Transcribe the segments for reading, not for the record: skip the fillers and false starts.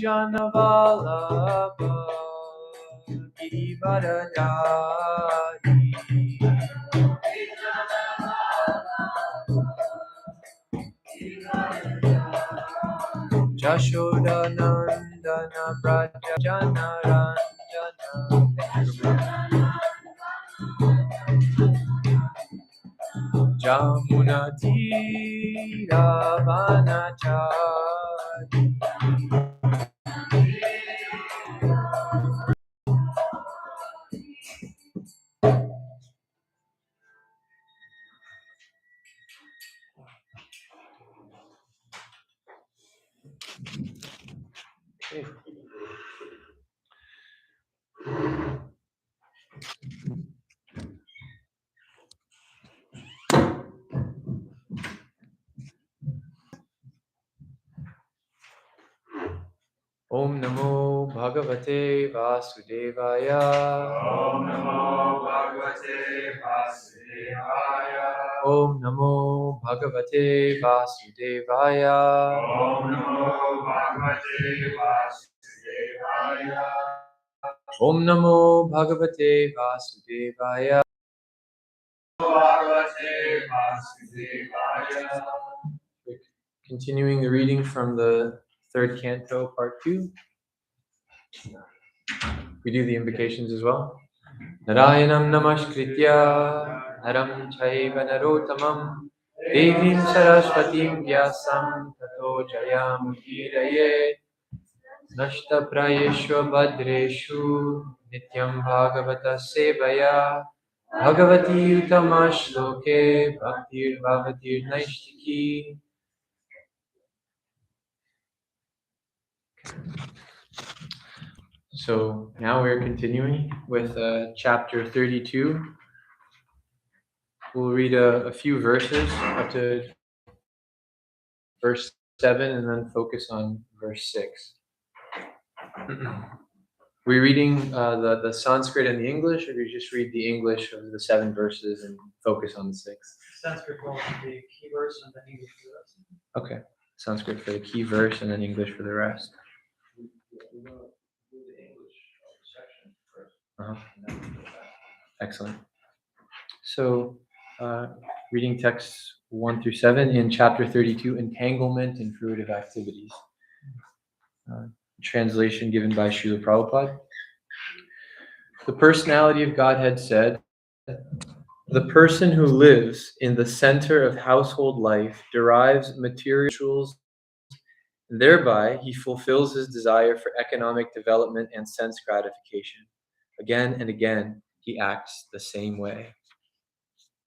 Janavalabha Girivaradari Jashoda Nandana Braja Janaranjana Jamuna Tira Vanachari Om Namo Bhagavate Vasudevaya. Om Namo Bhagavate Vasudevaya. Om Namo Bhagavate Vasudevaya. Om Namo Bhagavate Vasudevaya. Om Namo Bhagavate Vasudevaya. Bhagavate Vasudevaya. Continuing the reading from the third canto, part 2. We do the invocations as well. Narayanam Namashkritya Naram Chaiva Narotamam Devim Saraswatim Vyasam Tato Jayamukirayet Nashta Prayeshwa Bhadreshu Nityam Bhagavata Sevaya Bhagavati Utamashloke Bhaktir Bhavatir Naishtiki. So now we're continuing with chapter 32. We'll read a few verses up to verse 7 and then focus on verse 6. We're reading the Sanskrit and the English, or do you just read the English of the 7 verses and focus on the 6? Sanskrit for the key verse and then English for the rest. Okay, Sanskrit for the key verse and then English for the rest. Excellent. So, reading texts 1 through 7 in chapter 32, Entanglement and Fruitive Activities. Translation given by Srila Prabhupada. The personality of Godhead said, the person who lives in the center of household life derives materials, and thereby he fulfills his desire for economic development and sense gratification. Again and again, he acts the same way.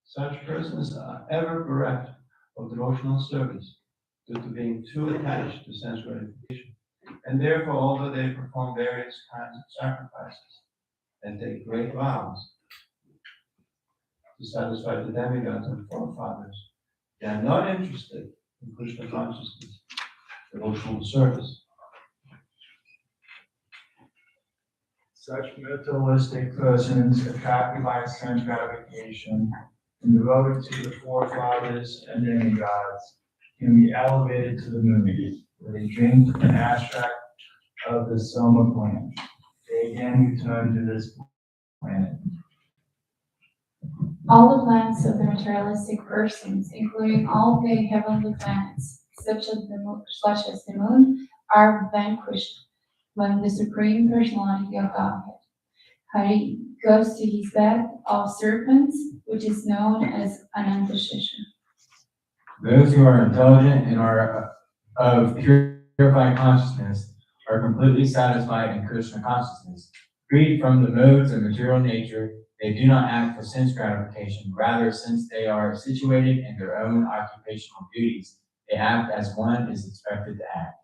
Such persons are ever bereft of devotional service due to being too attached to sense gratification, and therefore, although they perform various kinds of sacrifices and take great vows to satisfy the demigods and forefathers, they are not interested in Krishna consciousness, devotional service. Such materialistic persons attracted by sense gratification and devoted to the forefathers and demigods can be elevated to the moon, where they drink an abstract of the soma plant. They again return to this planet. All the planets of the materialistic persons, including all the heavenly planets, such as the moon, are vanquished when the Supreme Personality of Godhead, Hari, goes to his bed of serpents, which is known as Anantashesha. Those who are intelligent and are of purified consciousness are completely satisfied in Krishna consciousness. Freed from the modes of material nature, they do not act for sense gratification. Rather, since they are situated in their own occupational duties, they act as one is expected to act.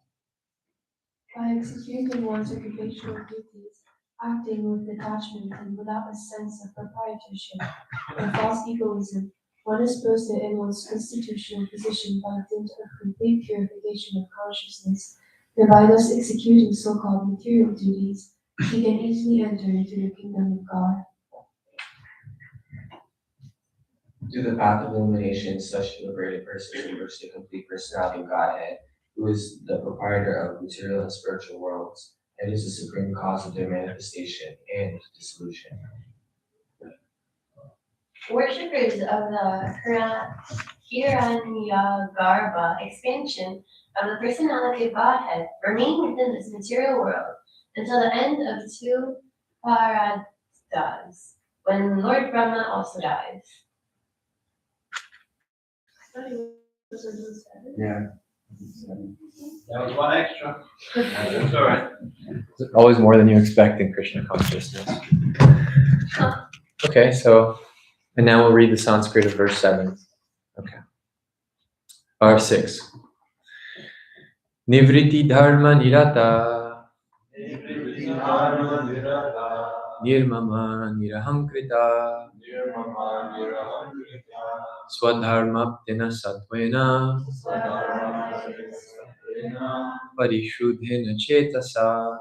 By executing one's occupational duties, acting with detachment and without a sense of proprietorship and false egoism, one is posted in one's constitutional position by dint of complete purification of consciousness, and by thus executing so-called material duties, he can easily enter into the kingdom of God. Through the path of illumination, such liberated persons embrace the complete personality of Godhead, who is the proprietor of material and spiritual worlds, and is the supreme cause of their manifestation and dissolution. Worshippers of the Hiranyagarbha expansion of the personality of Godhead remain within this material world until the end of two paradas, when Lord Brahma also dies. Yeah. That was one extra. That's all right. It's always more than you expect in Krishna consciousness. Okay, so, and now we'll read the Sanskrit of verse 7. Okay. Or 6. Nivriti dharma nirata nirmama nirahankrita swadharmaptina satvena parishuddhena chetasa.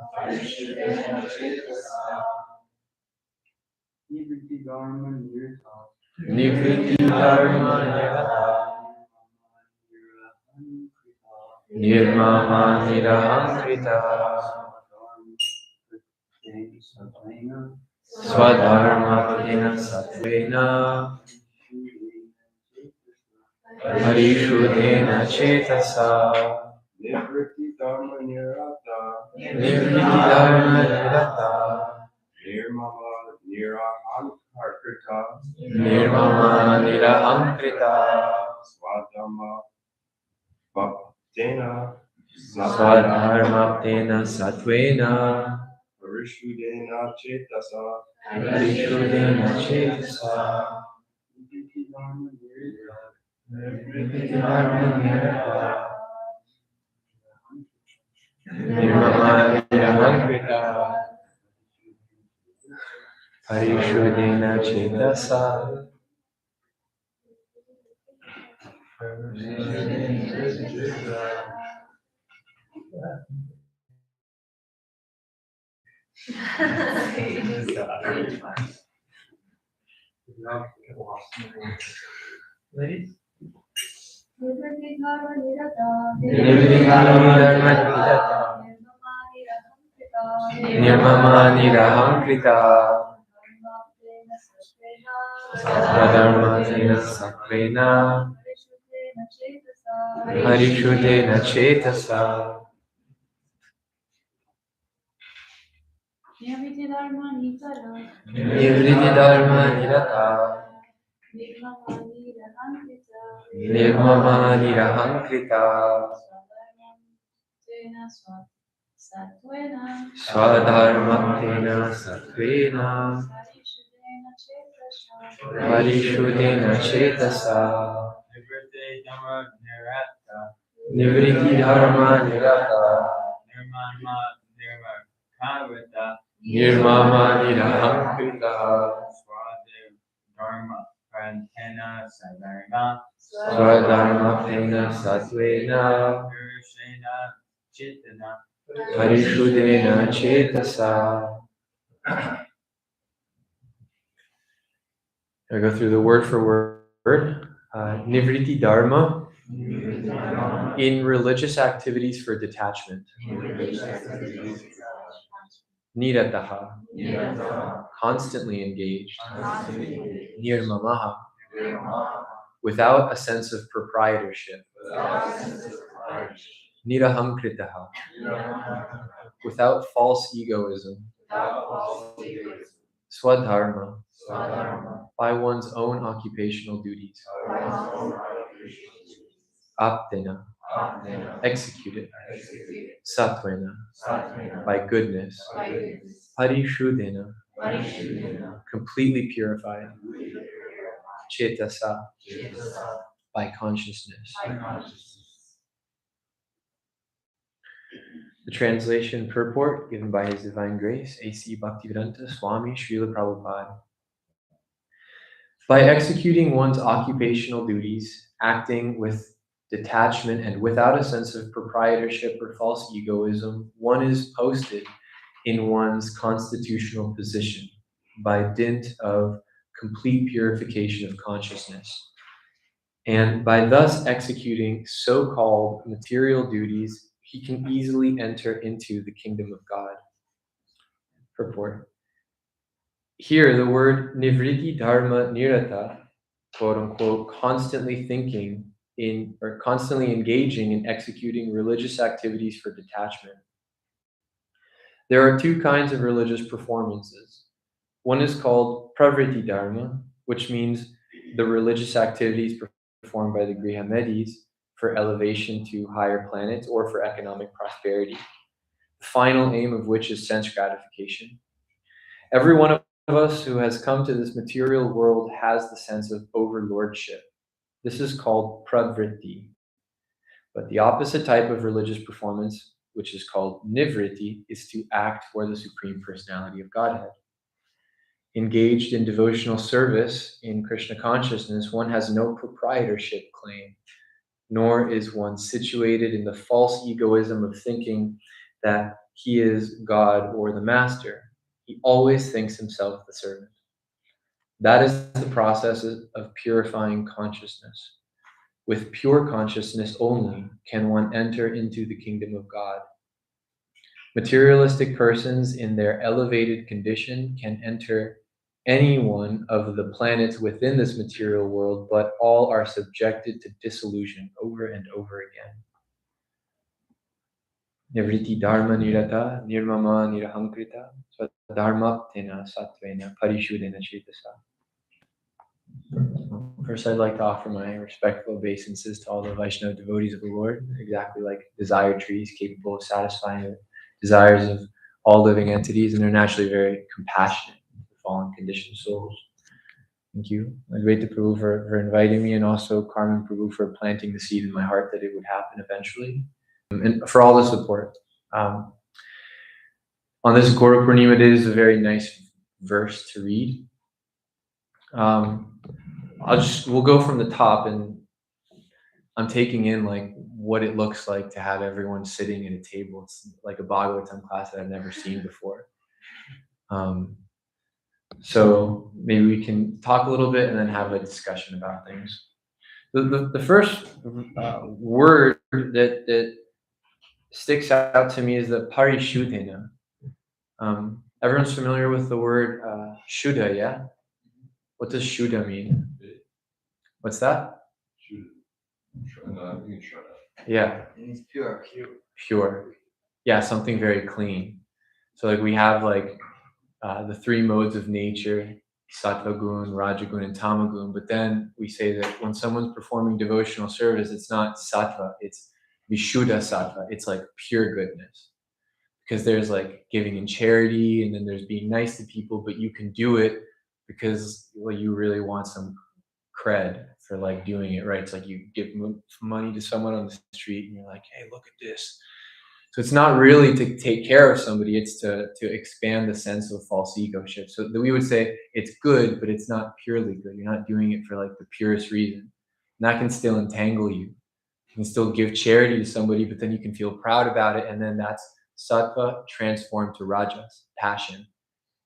Nivriti dharma nirata. Nivriti dharma nirata nirmama nirahankrita swadharmaptina satvena parishuddhena chetasa. Nivriti dharma nirata. Nivriti dharma nirata Nirmama nirahankarta. nirmama nirahankrita Swadharma bhaktena swadharmaptina satvena parishuddhena chetasa. parishuddhena chetasa. Nivriti dharma nirata. Nivriti dharma nirata nirmama nirahankrita parishuddhena chetasa. Ladies? Nivriti dharma nirata. Nivriti dharma nirata nirmama nirahankrita swadharmaptina satvena parishuddhena chetasa. Nivriti dharma nitara. Nivriti dharma nirata nirmama nirahankrita swadharmaptina satvena parishuddhena chetasa. Nivriti dharma nirata. Nivriti dharma nirata Nirmama nirahankrita. nirmama nirahankrita Swadharma prantena savarna. swadharmaptina satvena Purushena chitana. parishuddhena chetasa. I go through the word for word. Nivriti dharma, in religious activities for detachment. Nirataha, constantly engaged. Nirmamaha, without a sense of proprietorship. Nirahamkritaha, without false egoism. Swadharma, by one's own occupational duties. Aptena, executed. Satvena, by goodness. Parishuddhena, completely purified. Chetasa, by consciousness. The translation purport given by His Divine Grace, A.C. Bhaktivedanta Swami Srila Prabhupada. By executing one's occupational duties, acting with detachment and without a sense of proprietorship or false egoism, one is posted in one's constitutional position by dint of complete purification of consciousness And by thus executing so-called material duties, he can easily enter into the kingdom of God. Purport. Here, the word nivritti dharma nirata, quote unquote, constantly thinking in or constantly engaging in executing religious activities for detachment. There are two kinds of religious performances. One is called pravritti dharma, which means the religious activities performed by the Grihamedis for elevation to higher planets or for economic prosperity, the final aim of which is sense gratification. Every one of us who has come to this material world has the sense of overlordship. This is called pravritti. But the opposite type of religious performance, which is called nivritti, is to act for the Supreme Personality of Godhead. Engaged in devotional service in Krishna consciousness, one has no proprietorship claim, nor is one situated in the false egoism of thinking that he is God or the master. He always thinks himself the servant. That is the process of purifying consciousness. With pure consciousness only can one enter into the kingdom of God. Materialistic persons in their elevated condition can enter any one of the planets within this material world, but all are subjected to dissolution over and over again. Nivritti dharma nirata nirmama nirahankrita swadharmaktena sattvena parishudena cetasa. First, I'd like to offer my respectful obeisances to all the Vaishnava devotees of the Lord, exactly like desire trees capable of satisfying the desires of all living entities, and they're naturally very compassionate for fallen conditioned souls. Thank you. Raja Prabhu for inviting me, and also Carmen Prabhu for planting the seed in my heart that it would happen eventually, and for all the support. On this Gaura Pūrṇimā, it is a very nice verse to read. We'll go from the top, and I'm taking in like what it looks like to have everyone sitting at a table. It's like a Bhagavatam class that I've never seen before. So maybe we can talk a little bit and then have a discussion about things. The first word that sticks out to me is the parishudena. Everyone's familiar with the word shuddha, yeah? What does shuddha mean? What's that? Yeah. It's pure. Pure. Yeah, something very clean. So like we have like the three modes of nature, sattva gun, rajagun, and tamagun. But then we say that when someone's performing devotional service, it's not sattva, it's vishuddha sattva. It's like pure goodness. Because there's like giving in charity, and then there's being nice to people, but you can do it because you really want some cred for like doing it right. It's like you give money to someone on the street and you're like, hey, look at this. So it's not really to take care of somebody, it's to expand the sense of false egoship. So that we would say it's good, but it's not purely good. You're not doing it for like the purest reason. And that can still entangle you. You can still give charity to somebody, but then you can feel proud about it. And then that's sattva transformed to rajas, passion.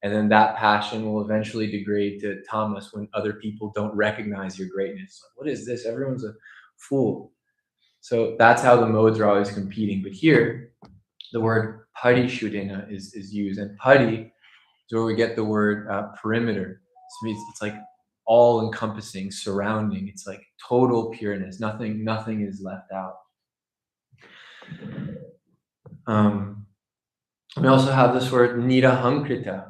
And then that passion will eventually degrade to tamas when other people don't recognize your greatness. Like, what is this? Everyone's a fool. So that's how the modes are always competing. But here, the word parishudena is used. And pari is where we get the word perimeter. So it's like all-encompassing, surrounding. It's like total pureness. Nothing is left out. We also have this word nirahankrita.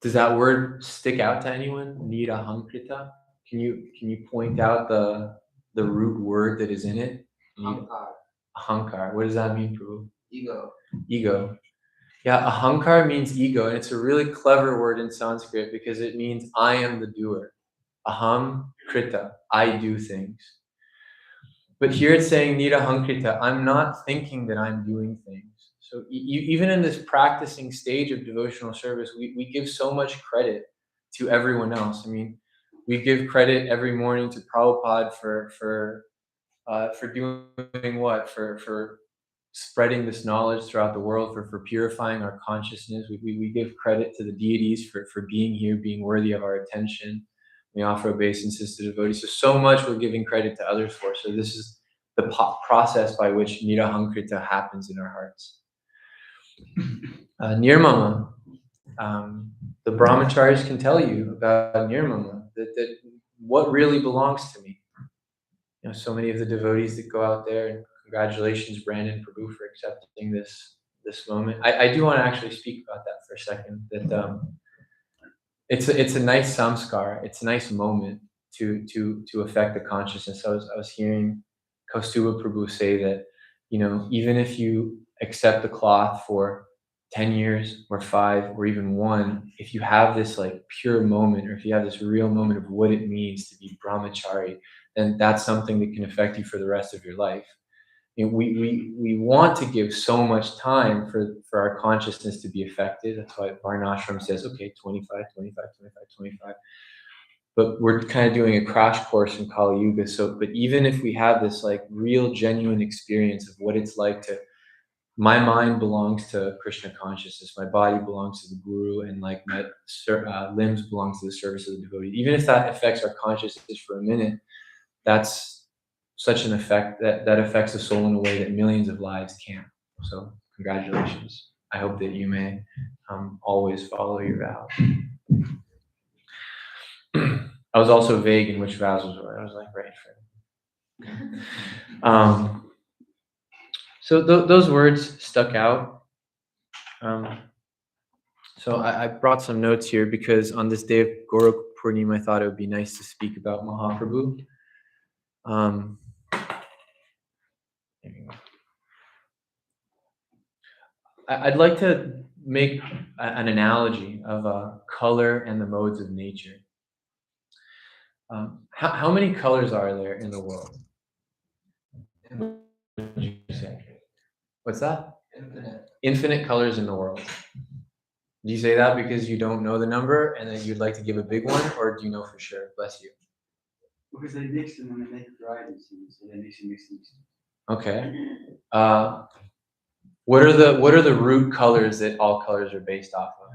Does that word stick out to anyone? Nirahankrita? Can you point out the root word that is in it? Ahankar. What does that mean, Prabhu? Ego. Yeah, ahankar means ego, and it's a really clever word in Sanskrit because it means I am the doer. Aham krita. I do things. But here it's saying nirahankrita. I'm not thinking that I'm doing things. So even in this practicing stage of devotional service, we give so much credit to everyone else. I mean, we give credit every morning to Prabhupada for doing what? For spreading this knowledge throughout the world, for purifying our consciousness. We give credit to the deities for being here, being worthy of our attention. We offer obeisances to devotees. So much we're giving credit to others for. So this is the process by which nāma-saṅkīrtana happens in our hearts. Nirmama. The brahmacharis can tell you about nirmama, that what really belongs to me. You know, so many of the devotees that go out there, and congratulations, Brandon Prabhu, for accepting this moment. I do want to actually speak about that for a second. That it's a nice samskar. It's a nice moment to affect the consciousness. I was hearing Kaustuba Prabhu say that, you know, even if you accept the cloth for 10 years or 5 or even 1, if you have this like pure moment, or if you have this real moment of what it means to be brahmachari, then that's something that can affect you for the rest of your life. You know, we want to give so much time for our consciousness to be affected. That's why Varnashram says, okay, 25, 25, 25, 25. But we're kind of doing a crash course in Kali Yuga. So, but even if we have this like real genuine experience of what it's like to, my mind belongs to Krishna consciousness, my body belongs to the Guru, and like my limbs belong to the service of the devotee. Even if that affects our consciousness for a minute, that's such an effect that affects the soul in a way that millions of lives can't. So congratulations. I hope that you may always follow your vows. I was also vague in which vows was right. I was like, right. So those words stuck out. So I brought some notes here because on this day of Gaura Pūrṇimā, I thought it would be nice to speak about Mahaprabhu. I'd like to make an analogy of color and the modes of nature. How many colors are there in the world? What would you say? What's that? Infinite. Infinite colors in the world. Do you say that because you don't know the number and then you'd like to give a big one, or do you know for sure? Bless you. Because they mix them and they make varieties, so they mix. Okay. What are the root colors that all colors are based off of?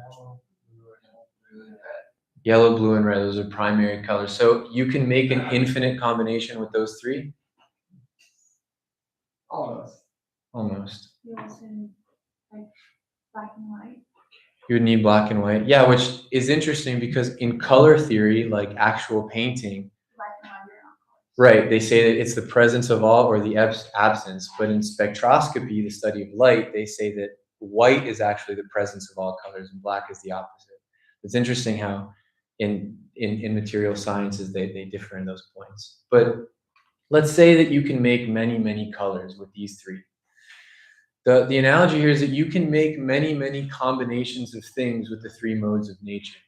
Yellow, blue, and red. Those are primary colors. So you can make an infinite combination with those 3? Almost. You also need, like, black and white. You would need black and white. Yeah, which is interesting because in color theory, like actual painting, Black and white are not colors. right, they say that it's the presence of all or the absence. But in spectroscopy, the study of light, they say that white is actually the presence of all colors and black is the opposite. It's interesting how in material sciences they differ in those points. But let's say that you can make many, many colors with these 3. The analogy here is that you can make many, many combinations of things with the 3 modes of nature.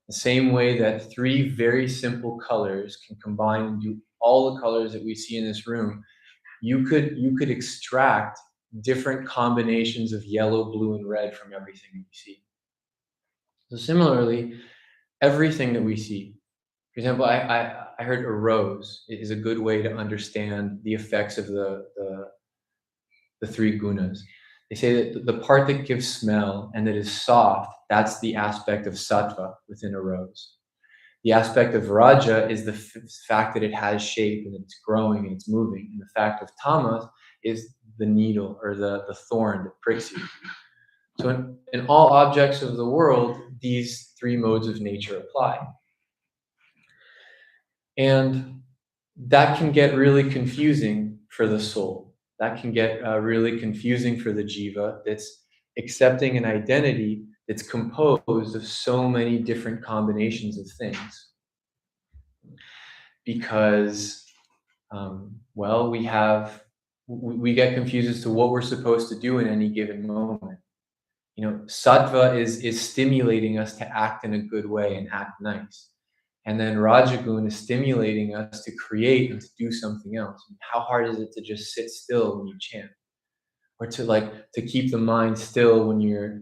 The same way that 3 very simple colors can combine and do all the colors that we see in this room, you could extract different combinations of yellow, blue, and red from everything we see. So similarly, everything that we see, for example, I heard a rose is a good way to understand the effects of the 3 gunas. They say that the part that gives smell and that is soft, that's the aspect of sattva within a rose. The aspect of raja is the fact that it has shape and it's growing and it's moving. And the fact of tamas is the needle or the thorn that pricks you. So in all objects of the world, these 3 modes of nature apply. And that can get really confusing for the soul. That can get really confusing for the jiva that's accepting an identity that's composed of so many different combinations of things. Because, well, we get confused as to what we're supposed to do in any given moment. You know, sattva is stimulating us to act in a good way and act nice. And then Rajagun is stimulating us to create and to do something else. How hard is it to just sit still when you chant? Or to keep the mind still when you're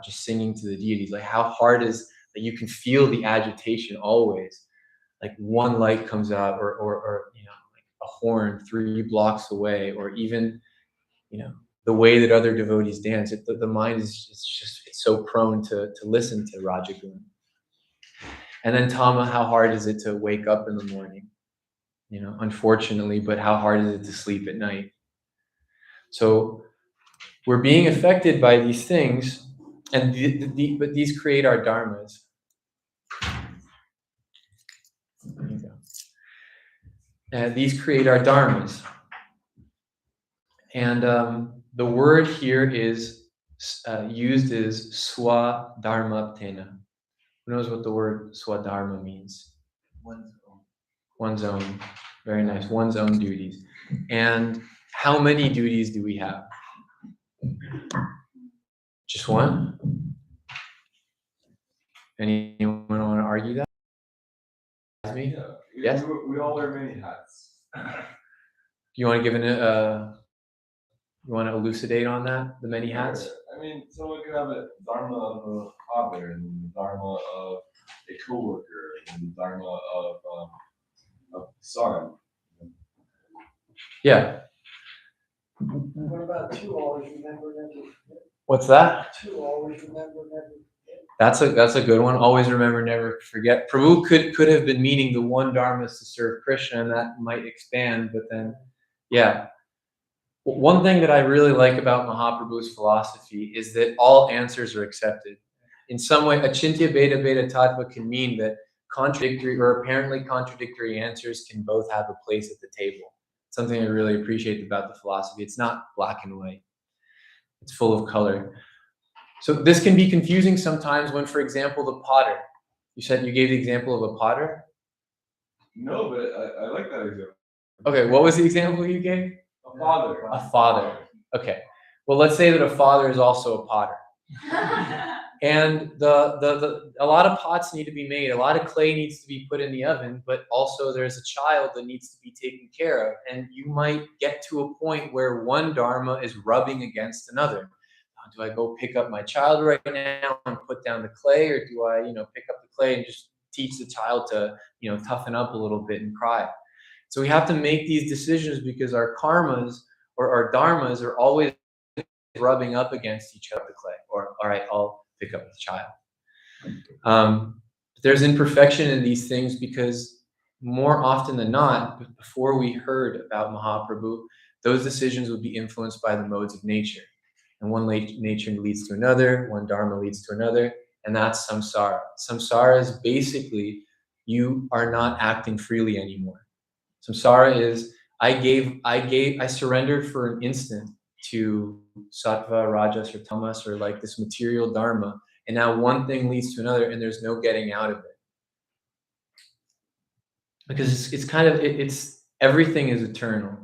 just singing to the deities? Like how hard is that you can feel the agitation always. Like one light comes out or you know, like a horn 3 blocks away, or even, you know, the way that other devotees dance. The mind is it's so prone to listen to Rajagun. And then Tama, how hard is it to wake up in the morning? Unfortunately, but how hard is it to sleep at night? So we're being affected by these things, and but these create our dharmas. There you go. And these create our dharmas. And the word here is used as swadharmaptena. Who knows what the word swadharma means? One's own. Very nice. One's own duties. And how many duties do we have? Just one? Anyone want to argue that? Me? Yeah. Yes? We all wear many hats. You want to give you want to elucidate on that? The many hats? I mean, someone could have a dharma of a father, and the dharma of a coworker, and the dharma of son. Yeah. What about two always remember, never forget? What's that? Two always remember, never forget. That's a good one. Always remember, never forget. Prabhu could have been meaning the one dharma is to serve Krishna, and that might expand, but then, yeah. One thing that I really like about Mahaprabhu's philosophy is that all answers are accepted. In some way, achintya beta beta tattva can mean that contradictory or apparently contradictory answers can both have a place at the table. Something I really appreciate about the philosophy. It's not black and white. It's full of color. So this can be confusing sometimes when, for example, the potter. You said you gave the example of a potter? No, but I like that example. Okay, what was the example you gave? A father. A father. Okay. Well, let's say that a father is also a potter. And a lot of pots need to be made. A lot of clay needs to be put in the oven, but also there's a child that needs to be taken care of. And you might get to a point where one dharma is rubbing against another. Do I go pick up my child right now and put down the clay, or do I, pick up the clay and just teach the child to, toughen up a little bit and cry? So we have to make these decisions because our karmas or our dharmas are always rubbing up against each other. The clay, or all right, I'll pick up the child. There's imperfection in these things because more often than not, before we heard about Mahaprabhu, those decisions would be influenced by the modes of nature. And one nature leads to another, one dharma leads to another, and that's samsara. Samsara is basically you are not acting freely anymore. Samsara is I surrendered for an instant to sattva, rajas, or tamas, or like this material dharma, and now one thing leads to another, and there's no getting out of it. Because it's kind of it's everything is eternal.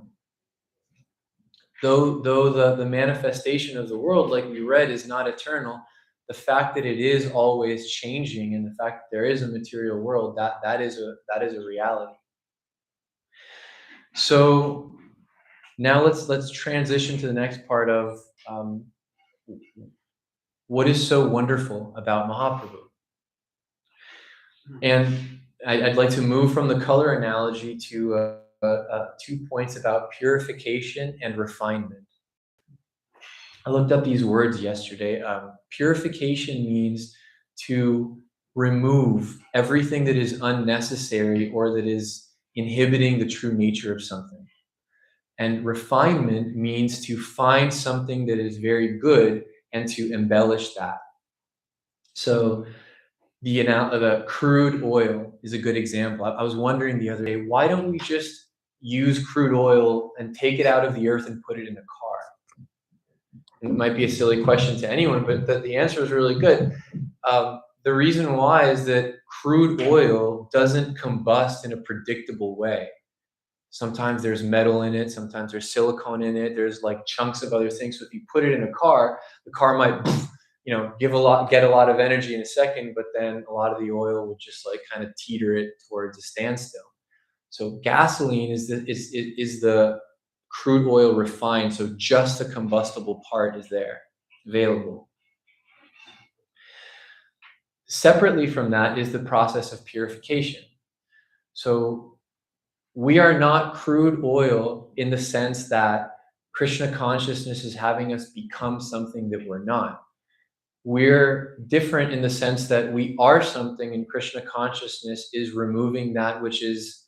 Though the manifestation of the world, like we read, is not eternal, the fact that it is always changing and the fact that there is a material world, that is a reality. So now let's transition to the next part of what is so wonderful about Mahaprabhu. And I'd like to move from the color analogy to 2 points about purification and refinement. I looked up these words yesterday. Purification means to remove everything that is unnecessary or that is inhibiting the true nature of something. And refinement means to find something that is very good and to embellish that. So the crude oil is a good example. I was wondering the other day, why don't we just use crude oil and take it out of the earth and put it in a car? It might be a silly question to anyone, but the answer is really good. The reason why is that crude oil doesn't combust in a predictable way. Sometimes there's metal in it, sometimes there's silicone in it, there's like chunks of other things. So if you put it in a car, the car might get a lot of energy in a second, but then a lot of the oil would just like kind of teeter it towards a standstill. So gasoline is the crude oil refined, so just the combustible part is there, available. Separately from that is the process of purification. So we are not crude oil in the sense that Krishna consciousness is having us become something that we're not. we're different in the sense that we are something, and Krishna consciousness is removing that which is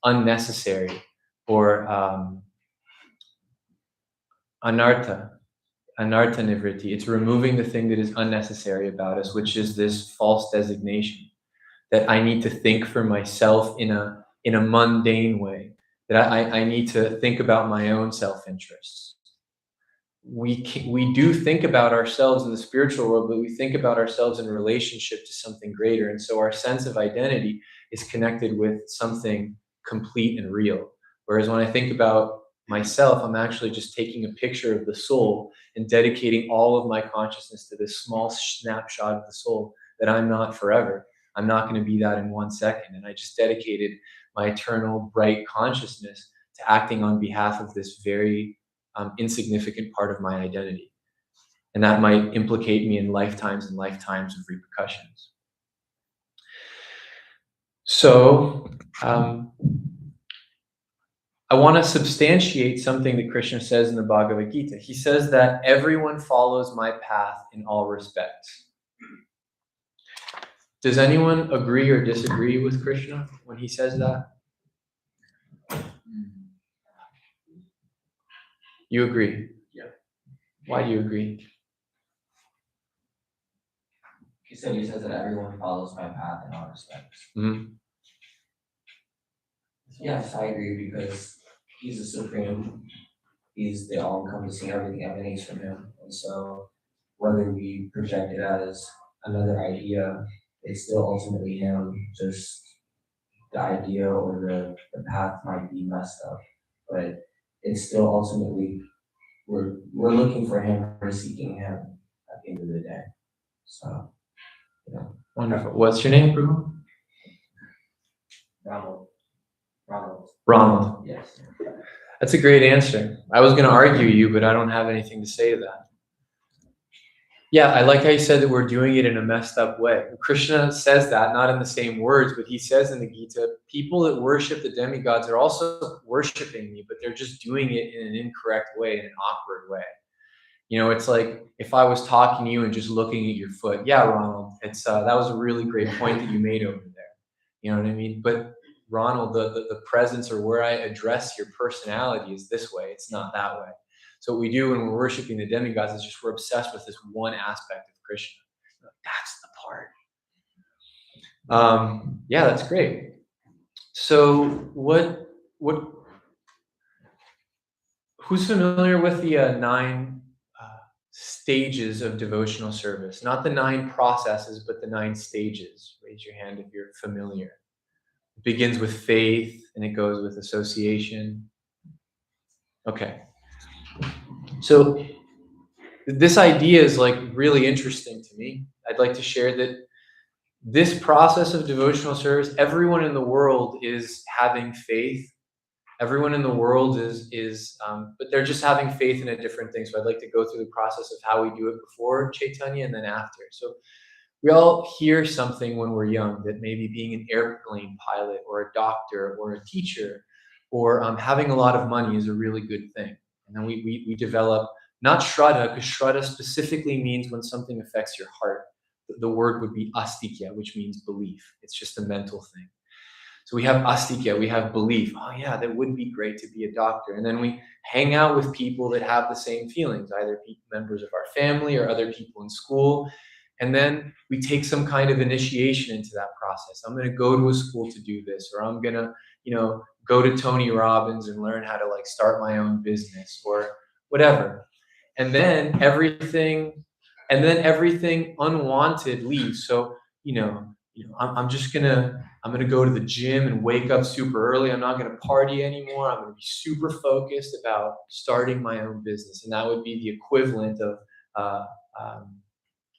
unnecessary, or anartha nivritti. It's removing the thing that is unnecessary about us, which is this false designation that I need to think for myself in a mundane way, that I need to think about my own self-interests. We do think about ourselves in the spiritual world, but we think about ourselves in relationship to something greater. And so our sense of identity is connected with something complete and real. Whereas when I think about myself, I'm actually just taking a picture of the soul and dedicating all of my consciousness to this small snapshot of the soul, that I'm not forever. I'm not going to be that in 1 second. And I just dedicated my eternal bright consciousness to acting on behalf of this very insignificant part of my identity. And that might implicate me in lifetimes and lifetimes of repercussions. So I want to substantiate something that Krishna says in the Bhagavad Gita. He says that everyone follows my path in all respects. Does anyone agree or disagree with Krishna when he says that? You agree? Yeah. Why do you agree? He says that everyone follows my path in all respects. Mm-hmm. Yes, I agree, because he's the supreme. He's the all-encompassing, everything emanates from him. And so whether we project it as another idea, it's still ultimately him. Just the idea or the path might be messed up, but it's still ultimately, we're looking for him, we're seeking him at the end of the day. So, yeah. Wonderful. What's your name, Prabhu? Ronald. Yes. That's a great answer. I was going to argue you, but I don't have anything to say to that. Yeah, I like how you said that we're doing it in a messed up way. Krishna says that, not in the same words, but he says in the Gita, people that worship the demigods are also worshiping me, but they're just doing it in an incorrect way, in an awkward way. You know, it's like if I was talking to you and just looking at your foot. Yeah, Ronald, it's that was a really great point that you made over there. You know what I mean? But Ronald, the presence, or where I address your personality, is this way. It's not that way. So what we do when we're worshiping the demigods is just we're obsessed with this one aspect of Krishna. That's the part. Yeah, that's great. So who's familiar with the 9 stages of devotional service? Not the 9 processes, but the 9 stages. Raise your hand if you're familiar. It begins with faith and it goes with association. Okay. So this idea is like really interesting to me. I'd like to share that this process of devotional service, everyone in the world is having faith. Everyone in the world but they're just having faith in a different thing. So I'd like to go through the process of how we do it before Chaitanya and then after. So we all hear something when we're young, that maybe being an airplane pilot or a doctor or a teacher or having a lot of money is a really good thing. And then we develop, not shraddha, because shraddha specifically means when something affects your heart. The word would be astikya, which means belief. It's just a mental thing. So we have astikya, we have belief. Oh yeah, that would be great to be a doctor. And then we hang out with people that have the same feelings, either members of our family or other people in school. And then we take some kind of initiation into that process. I'm going to go to a school to do this, or I'm going to, go to Tony Robbins and learn how to start my own business or whatever. And then everything unwanted leaves. So, I'm going to go to the gym and wake up super early. I'm not going to party anymore. I'm going to be super focused about starting my own business. And that would be the equivalent of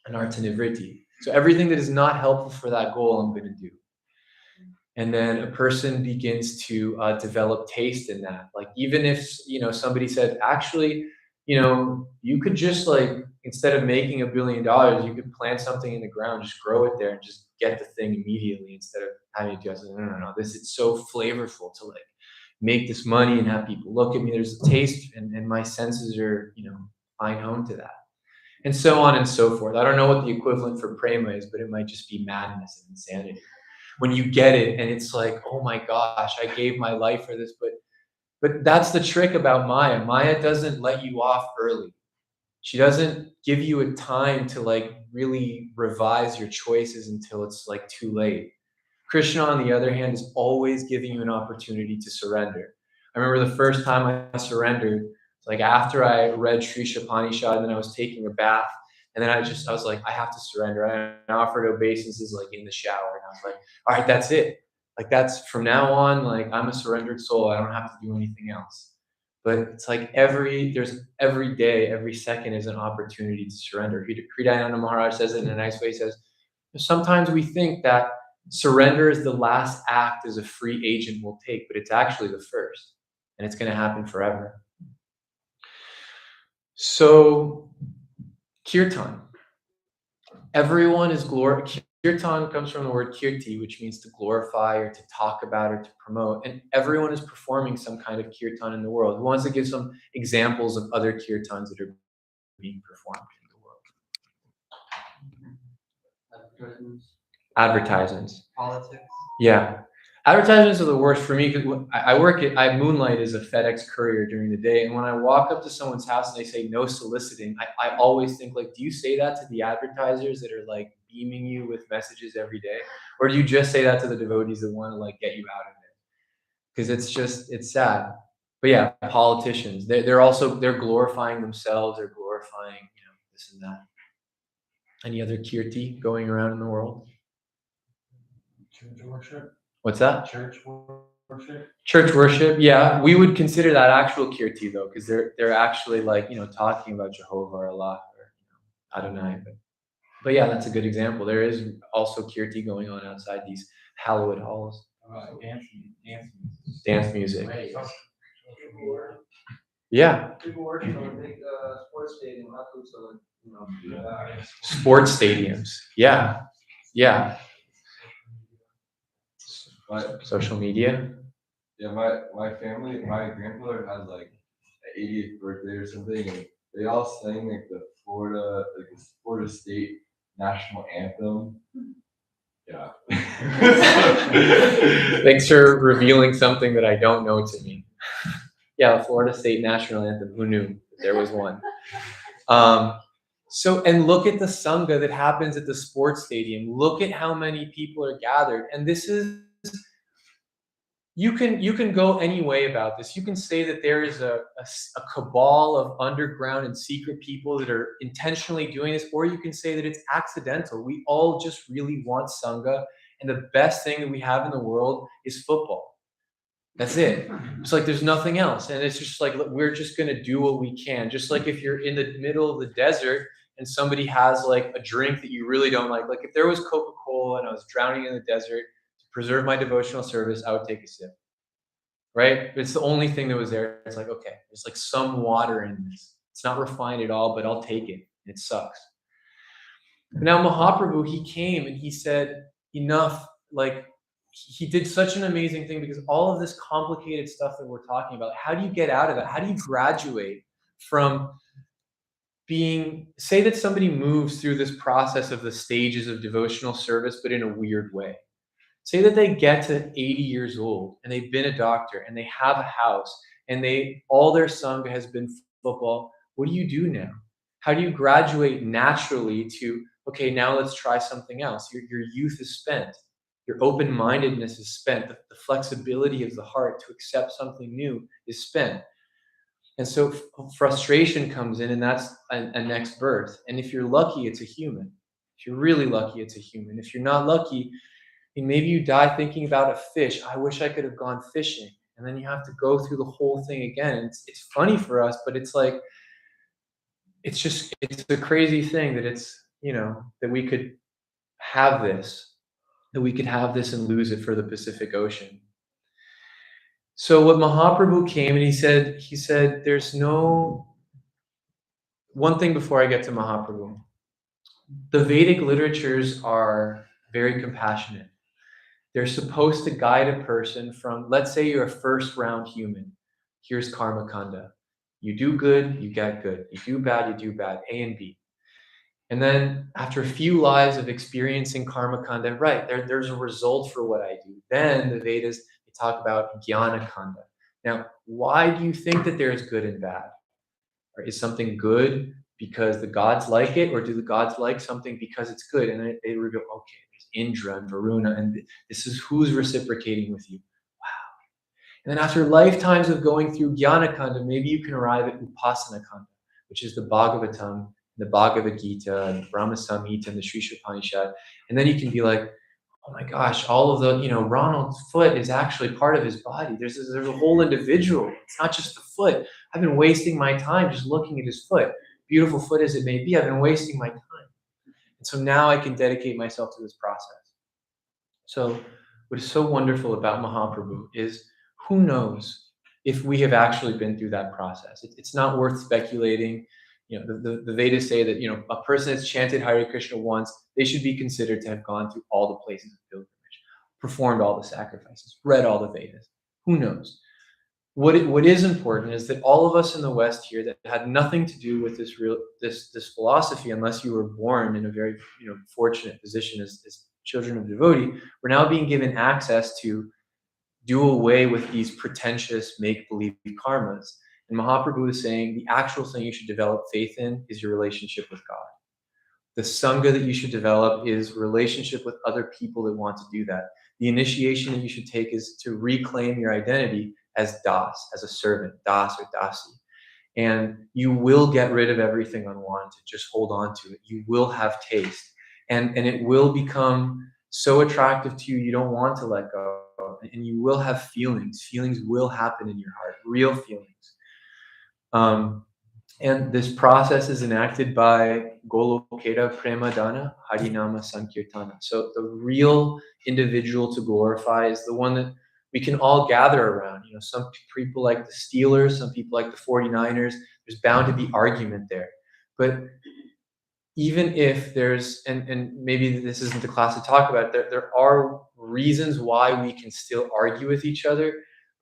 anartha nivritti. So everything that is not helpful for that goal, I'm going to do. And then a person begins to develop taste in that. Like, even if, somebody said, actually, you could just instead of making $1 billion, you could plant something in the ground, just grow it there and just get the thing immediately instead of having to do it. No. This is so flavorful to make this money and have people look at me. There's a taste and my senses are, fine honed to that. and so on and so forth. I don't know what the equivalent for prema is, but it might just be madness and insanity. When you get it and it's like, oh my gosh, I gave my life for this, but that's the trick about Maya. Maya doesn't let you off early. She doesn't give you a time to like really revise your choices until it's like too late. Krishna, on the other hand, is always giving you an opportunity to surrender. I remember the first time I surrendered, like after I read Sri Shapanishad, and then I was taking a bath, and then I was like, I have to surrender. I offered obeisances like in the shower, and I was like, all right, that's it. Like that's from now on, like I'm a surrendered soul. I don't have to do anything else. But it's like every day, every second is an opportunity to surrender. Hridayananda Maharaj says it in a nice way. He says, sometimes we think that surrender is the last act as a free agent will take, but it's actually the first, and it's going to happen forever. So, kirtan. Everyone is Kirtan comes from the word kirti, which means to glorify or to talk about or to promote. And everyone is performing some kind of kirtan in the world. Who wants to give some examples of other kirtans that are being performed in the world? Advertisements. Politics. Yeah. Advertisements are the worst for me because I moonlight as a FedEx courier during the day. And when I walk up to someone's house and they say no soliciting, I always think like, do you say that to the advertisers that are like beaming you with messages every day? Or do you just say that to the devotees that want to like get you out of it? Because it's sad. But yeah, politicians, they're glorifying themselves. They're glorifying, this and that. Any other kirti going around in the world? Church worship. What's that? Church worship. Church worship, yeah. We would consider that actual kirti though, because they're actually like, talking about Jehovah or Allah or Adonai. But yeah, that's a good example. There is also kirti going on outside these hallowed halls. Dance music. Yeah. People working on a big sports stadium, not so Sports stadiums. Yeah. Yeah. Social media. Yeah, my family, my grandfather has like an 80th birthday or something, and they all sang like the Florida State national anthem. Yeah. Thanks for revealing something that I don't know to me. Yeah, the Florida State national anthem. Who knew there was one? And look at the sangha that happens at the sports stadium. Look at how many people are gathered, and this is. You can go any way about this. You can say that there is a cabal of underground and secret people that are intentionally doing this, or you can say that it's accidental. We all just really want sangha, and the best thing that we have in the world is football. That's it. It's like there's nothing else, and it's just like we're just gonna do what we can. Just like if you're in the middle of the desert and somebody has like a drink that you really don't like if there was Coca-Cola and I was drowning in the desert. Preserve my devotional service, I would take a sip. Right? It's the only thing that was there. It's like, okay, there's like some water in this. It's not refined at all, but I'll take it. It sucks. Now Mahaprabhu, he came and he said, enough. Like he did such an amazing thing because all of this complicated stuff that we're talking about, how do you get out of that? How do you graduate from say that somebody moves through this process of the stages of devotional service, but in a weird way. Say that they get to 80 years old and they've been a doctor and they have a house and all their sangha has been football. What do you do now? How do you graduate naturally to, okay, now let's try something else? Your youth is spent. Your open-mindedness is spent. The flexibility of the heart to accept something new is spent. And so frustration comes in, and that's a next birth. And if you're lucky, it's a human. If you're really lucky, it's a human. If you're not lucky, maybe you die thinking about a fish. I wish I could have gone fishing. And then you have to go through the whole thing again. It's funny for us, but it's like, it's a crazy thing that that we could have this, and lose it for the Pacific Ocean. So what Mahaprabhu came and he said, there's one thing before I get to Mahaprabhu. The Vedic literatures are very compassionate. They're supposed to guide a person from, let's say you're a first round human. Here's karma kanda. You do good, you get good. You do bad, you do bad. A and B. And then after a few lives of experiencing karma kanda, right, there's a result for what I do. Then the Vedas, they talk about jnana kanda. Now, why do you think that there is good and bad? Or is something good because the gods like it, or do the gods like something because it's good? And then they reveal, okay, there's Indra and Varuna, and this is who's reciprocating with you. Wow. And then after lifetimes of going through jnana kanda, maybe you can arrive at upasana kanda, which is the Bhagavatam, the Bhagavad Gita, and Brahma Samhita, and the Sri Upanishad. And then you can be like, oh my gosh, all of the, Ronald's foot is actually part of his body. There's a whole individual. It's not just the foot. I've been wasting my time just looking at his foot. Beautiful foot as it may be, I've been wasting my time. And so now I can dedicate myself to this process. So what is so wonderful about Mahaprabhu is, who knows if we have actually been through that process. It's not worth speculating. The Vedas say that, a person that's chanted Hare Krishna once, they should be considered to have gone through all the places of pilgrimage, performed all the sacrifices, read all the Vedas. Who knows? What is important is that all of us in the West here that had nothing to do with this philosophy, unless you were born in a very fortunate position as children of devotee, we're now being given access to do away with these pretentious make-believe karmas. And Mahaprabhu is saying the actual thing you should develop faith in is your relationship with God. The sangha that you should develop is relationship with other people that want to do that. The initiation that you should take is to reclaim your identity as das, as a servant, das or dasi. And you will get rid of everything unwanted. Just hold on to it. You will have taste. And it will become so attractive to you, you don't want to let go. And you will have feelings. Feelings will happen in your heart, real feelings. And this process is enacted by Golokera Prema Dana, Hari nāma-saṅkīrtana. So the real individual to glorify is the one that we can all gather around. Some people like the Steelers, some people like the 49ers. There's bound to be argument there. But even if there's, and maybe this isn't the class to talk about, there are reasons why we can still argue with each other,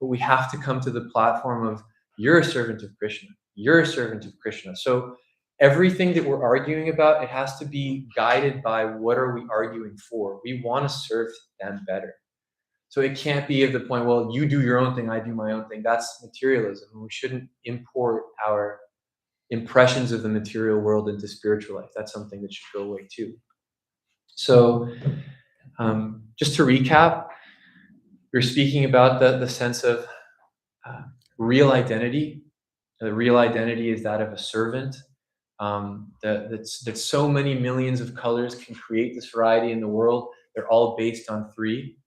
but we have to come to the platform of, you're a servant of Krishna. You're a servant of Krishna. So everything that we're arguing about, it has to be guided by what are we arguing for. We want to serve them better. So it can't be at the point, well, you do your own thing, I do my own thing. That's materialism. We shouldn't import our impressions of the material world into spiritual life. That's something that should go away too. So just to recap, we're speaking about the sense of real identity. The real identity is that of a servant. That so many millions of colors can create this variety in the world. They're all based on three.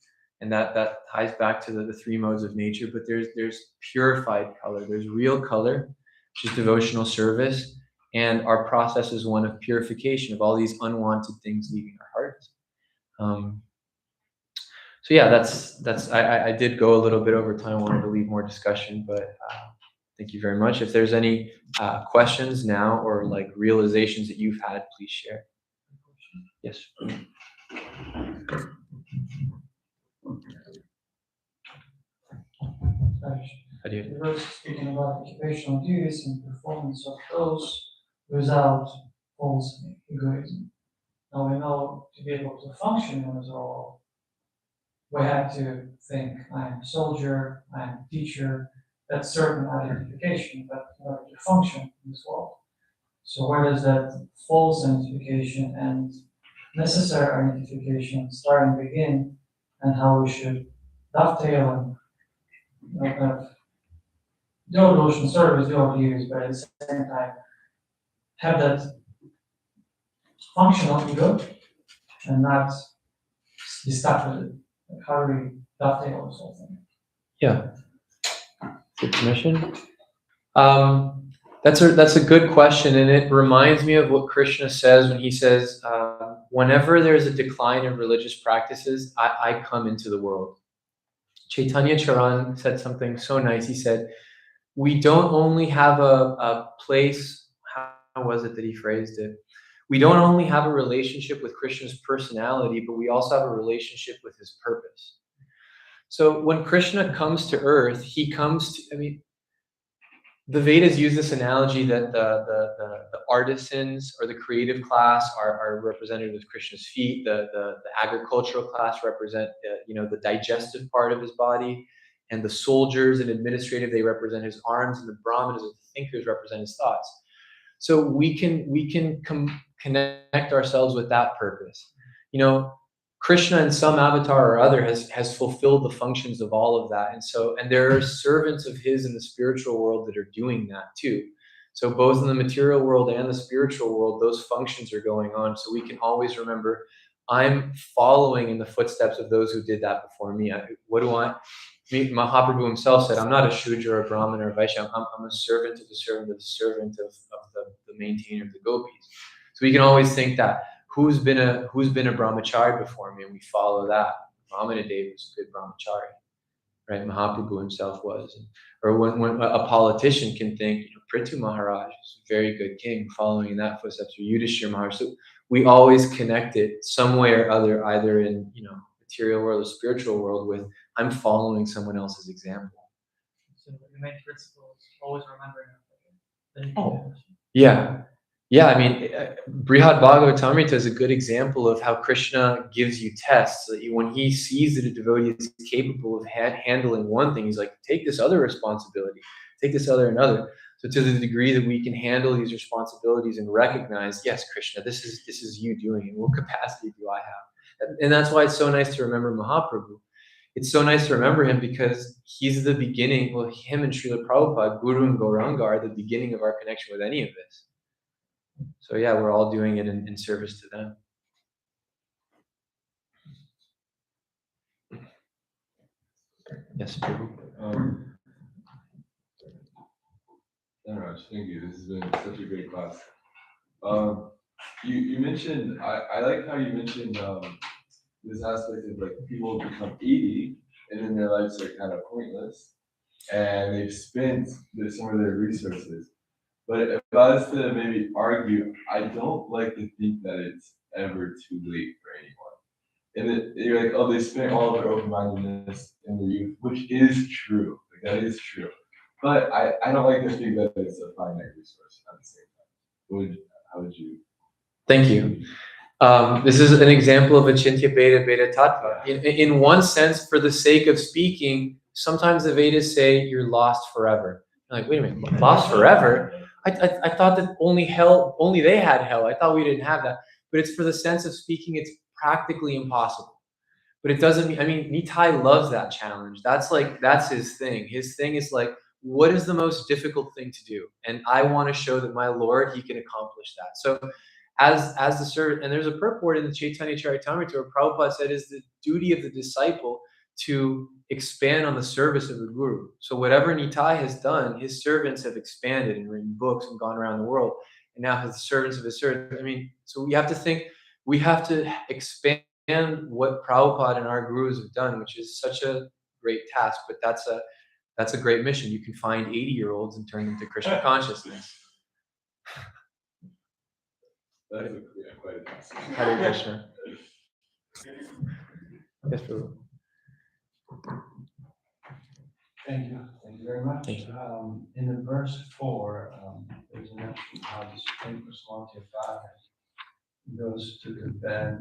And that ties back to the three modes of nature. But there's purified color. There's real color, which is devotional service. And our process is one of purification of all these unwanted things leaving our hearts. So yeah, that's I did go a little bit over time. I wanted to leave more discussion, but thank you very much. If there's any questions now or like realizations that you've had, please share. Yes. You were speaking about occupational duties and performance of those without false egoism. Now we know to be able to function in this role, we have to think, I'm a soldier, I'm a teacher, that's certain identification, but in order to function in this world. So where does that false identification and necessary identification start and begin, and how we should dovetail and kind of do devotion service, do our duties, but at the same time have that functional ego and not be stuck with it. Like how do we dovetail this whole thing? Yeah. Good permission. That's a good question, and it reminds me of what Krishna says when he says, whenever there's a decline in religious practices, I come into the world. Chaitanya Charan said something so nice. He said, we don't only have a place, how was it that he phrased it? We don't only have a relationship with Krishna's personality, but we also have a relationship with his purpose. So when Krishna comes to earth, he comes to, the Vedas use this analogy that the artisans or the creative class are represented with Krishna's feet. The agricultural class represent the digestive part of his body, and the soldiers and administrative, they represent his arms, and the brahmanas or the thinkers represent his thoughts. So we can connect ourselves with that purpose. Krishna in some avatar or other has fulfilled the functions of all of that. And there are servants of his in the spiritual world that are doing that too. So both in the material world and the spiritual world, those functions are going on. So we can always remember, I'm following in the footsteps of those who did that before me. Mahaprabhu himself said, I'm not a Shudra or a Brahmin or a Vaishya. I'm a servant of the servant of the servant of the maintainer of the gopis. So we can always think that, who's been a brahmachari before me, and we follow that. Vamanadev was a good brahmachari, right? Mahaprabhu himself was. Or when a politician can think, Prithu Maharaj is a very good king, following in that footsteps, or Yudhishthira Maharaj. So we always connect it some way or other, either in material world or spiritual world, with I'm following someone else's example. So the main principle is always remembering. Yeah. I mean, Śrīmad-Bhāgavatam is a good example of how Krishna gives you tests. When he sees that a devotee is capable of handling one thing, he's like, take this other responsibility, take this other another. So to the degree that we can handle these responsibilities and recognize, yes, Krishna, this is you doing it. What capacity do I have? And that's why it's so nice to remember Mahaprabhu. It's so nice to remember him because he's the beginning. Well, him and Srila Prabhupada, Guru and Gauranga, are the beginning of our connection with any of this. So yeah, we're all doing it in service to them. Yes, Prabhu. Dhanraj, thank you. This has been such a great class. You mentioned, I like how you mentioned this aspect of like people become 80 and then their lives are kind of pointless and they've spent some of their resources. But if I was to maybe argue, I don't like to think that it's ever too late for anyone. And that you're like, oh, they spent all of their open-mindedness in their youth, which is true. Like, that is true. But I don't like to think that it's a finite resource at the same time. How would you? Thank you. This is an example of Achintya Bheda Tattva. In one sense, for the sake of speaking, sometimes the Vedas say you're lost forever. You're like, wait a minute, lost forever? I thought that only they had hell. I thought we didn't have that. But it's for the sense of speaking, it's practically impossible. But it doesn't mean, Nitai loves that challenge. That's his thing. His thing is like, what is the most difficult thing to do? And I want to show that my Lord, he can accomplish that. So as the servant, and there's a purport in the Chaitanya Charitamrita where Prabhupada said is the duty of the disciple to expand on the service of the Guru. So whatever Nitai has done, his servants have expanded and written books and gone around the world. And now has the servants of his servants. So we have to think, we have to expand what Prabhupada and our Gurus have done, which is such a great task, but that's a great mission. You can find 80-year-olds and turn them to Krishna consciousness. That's quite a task. Hare Krishna. Yes, Prabhu. Thank you very much. Thank you. In the verse 4, there's a mention how the Supreme Personality of Godhead goes to the bed,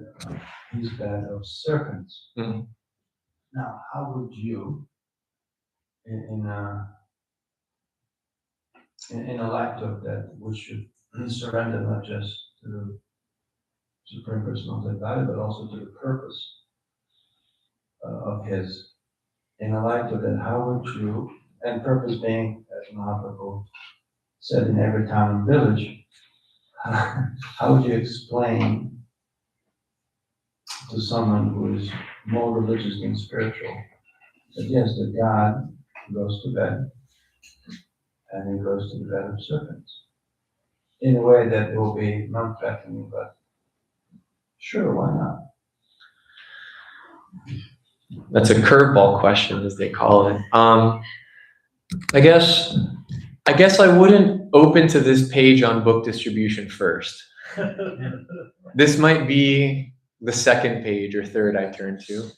his bed of serpents. Mm-hmm. Now, how would you, in a light of that, which should be surrendered not just to the Supreme Personality of Godhead, but also to the purpose of his. In a light of that, how would you, and purpose being, as Mahaprabhu said, in every town and village, how would you explain to someone who is more religious than spiritual that yes, that God goes to bed and he goes to the bed of serpents in a way that will be non-threatening, but sure, why not? That's a curveball question, as they call it. I guess I wouldn't open to this page on book distribution first. This might be the second page or third I turn to.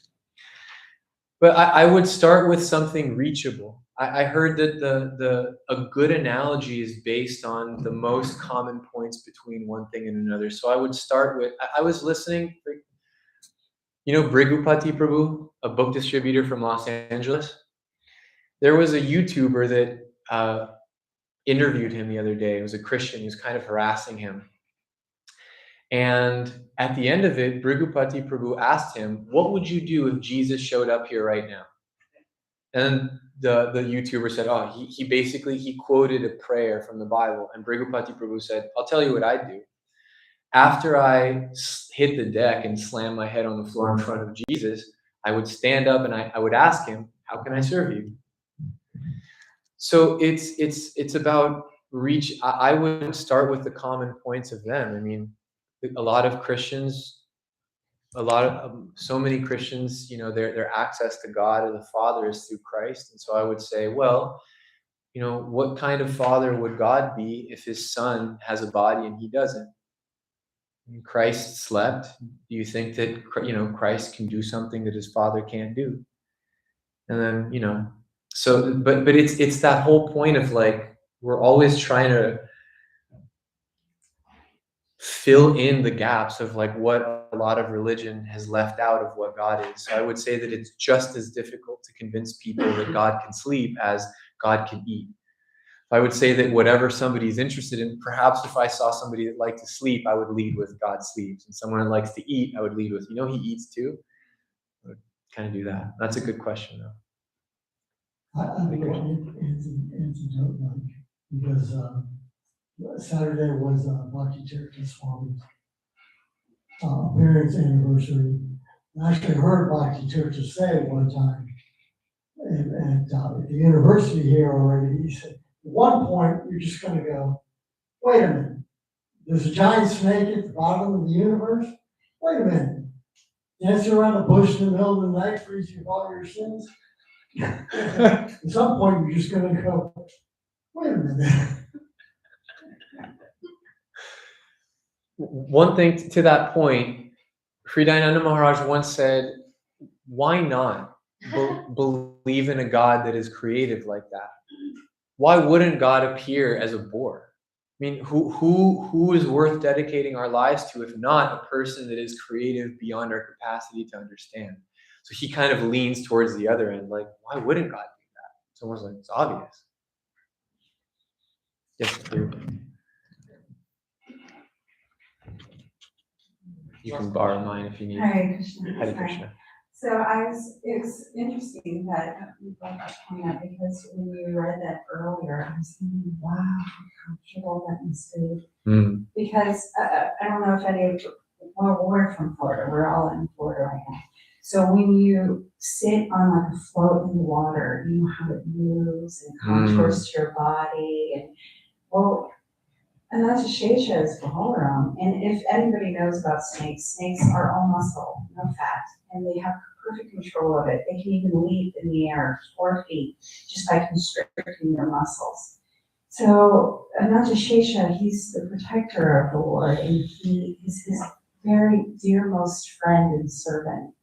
But I would start with something reachable. I heard that a good analogy is based on the most common points between one thing and another. So I would start with, I was listening, you know, Brigupati Prabhu, a book distributor from Los Angeles. There was a YouTuber that interviewed him the other day. It was a Christian. He was kind of harassing him. And at the end of it, Brigupati Prabhu asked him, what would you do if Jesus showed up here right now? And the YouTuber said, oh, he basically quoted a prayer from the Bible. And Brigupati Prabhu said, I'll tell you what I'd do. After I hit the deck and slam my head on the floor in front of Jesus, I would stand up and I would ask him, how can I serve you? So it's about reach. I would start with the common points of them. I mean, a lot of Christians, so many Christians, you know, their access to God or the Father is through Christ. And so I would say, well, you know, what kind of father would God be if his son has a body and he doesn't? And Christ slept. Do you think that, you know, Christ can do something that his father can't do? And then, you know, so, but it's that whole point of like, we're always trying to fill in the gaps of like what a lot of religion has left out of what God is. So I would say that it's just as difficult to convince people that God can sleep as God can eat. I would say that whatever somebody's interested in, perhaps if I saw somebody that liked to sleep, I would lead with God sleeps. And someone that likes to eat, I would lead with, you know, he eats too. I would kind of do that. That's a good question though. I think it's antidote because Saturday was Bhakti Tirtha Swami's parents' anniversary. I actually heard Bhakti Tirtha say at one time, at the university here already, he said, at one point, you're just going to go, wait a minute, there's a giant snake at the bottom of the universe? Wait a minute, dancing around the bush in the middle of the night, freezing all your sins? At some point, you're just going to go, wait a minute. One thing to that point, Hridayananda Maharaj once said, why not believe in a God that is creative like that? Why wouldn't God appear as a boar? I mean, who is worth dedicating our lives to if not a person that is creative beyond our capacity to understand? So he kind of leans towards the other end, like, why wouldn't God do that? It's almost like it's obvious. Yes, you can borrow mine if you need. Hare Krishna. Hare Krishna. So it was interesting that you brought that point up because when you read that earlier, I was thinking, wow, how comfortable that must be. Mm. Because I don't know if any of you, well, we're from Florida, we're all in Florida right now. So when you sit on like a float in the water, you know how it moves and contours to your body. And well, and that's a shesha is Bhagavatam. And if anybody knows about snakes, snakes are all muscle, no fat, and they have perfect control of it. They can even leap in the air 4 feet just by constricting their muscles. So Ananta Shesha, he's the protector of the Lord, and he is his very dearmost friend and servant.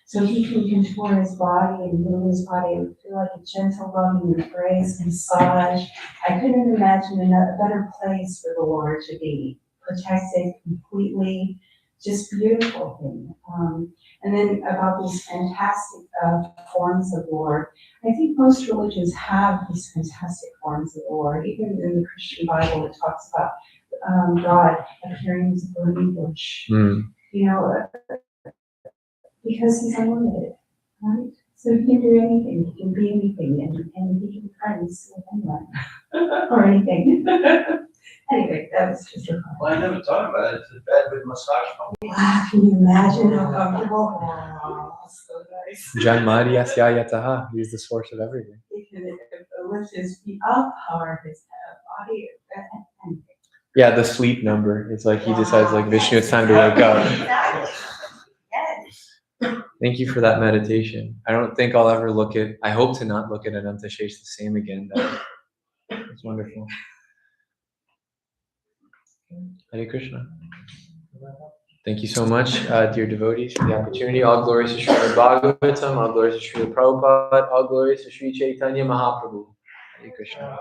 So he can contour his body and move his body and feel like a gentle, loving embrace, massage. I couldn't imagine a better place for the Lord to be, protected completely, just beautiful thing. And then about these fantastic forms of the Lord. I think most religions have these fantastic forms of the Lord. Even in the Christian Bible, it talks about God appearing as a burning bush. You know, because he's unlimited, right? So he can do anything, he can be anything, and he can be friends with anyone or anything. Anyway, that was just a comment. Well, I never thought about it. It's a bed with massage pump. Wow, can you imagine how comfortable? Wow, so nice. Janmari Asya Yataha. He's the source of everything. He can lift his feet up, power his body, anything. Yeah, the sleep number. It's like he decides, like, Vishnu, it's time to wake up. Exactly. Yes. Thank you for that meditation. I don't think I'll ever I hope to not look at Ananta Shesh the same again. It's wonderful. Hare Krishna. Thank you so much, dear devotees, for the opportunity. All glories to Śrīmad-Bhāgavatam, all glories to Śrīla Prabhupada, all glories to Śrī Caitanya Mahāprabhu. Hare Krishna.